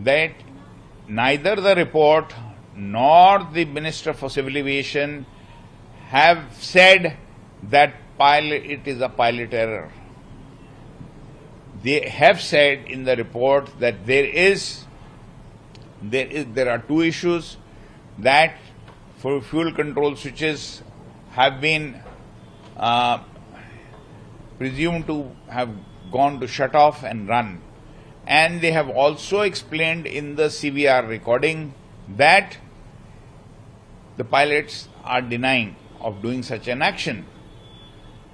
that neither the report nor the Minister for Civil Aviation have said that it is a pilot error. They have said in the report that there are two issues, that for fuel control switches have been presumed to have gone to shut off and run. And they have also explained in the CVR recording that the pilots are denying of doing such an action.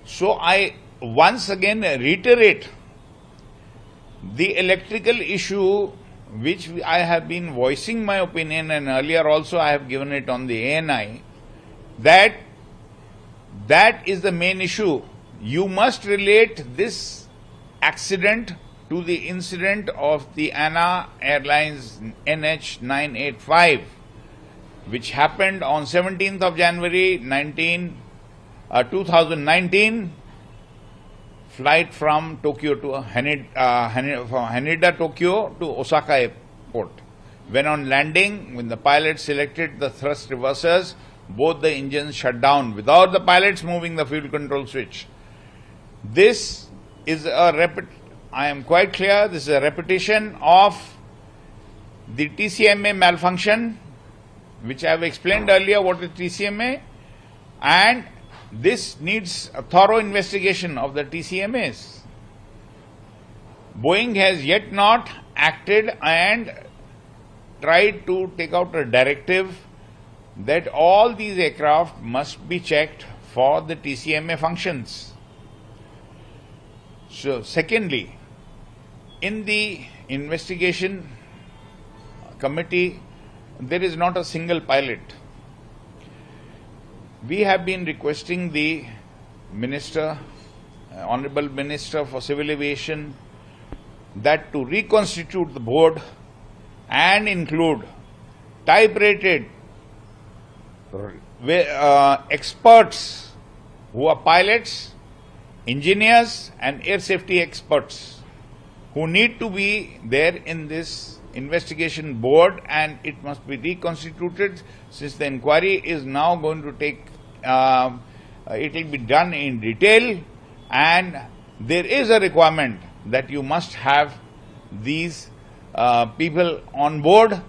So I once again reiterate the electrical issue, which I have been voicing my opinion, and earlier also I have given it on the ANI, that is the main issue. You must relate this accident to the incident of the ANA Airlines NH985, which happened on 17th of January 2019, flight from Tokyo to Haneda, Tokyo to Osaka Airport. When on landing, when the pilot selected the thrust reversers, both the engines shut down without the pilots moving the fuel control switch. This is I am quite clear, this is a repetition of the TCMA malfunction, which I have explained earlier what is TCMA, and this needs a thorough investigation of the TCMAs. Boeing has yet not acted and tried to take out a directive that all these aircraft must be checked for the TCMA functions. So, secondly, in the investigation committee, there is not a single pilot. We have been requesting the Minister, Honorable Minister for Civil Aviation, that to reconstitute the board and include type-rated experts who are pilots, engineers and air safety experts who need to be there in this investigation board, and it must be reconstituted, since the inquiry is now going to take, it will be done in detail, and there is a requirement that you must have these people on board.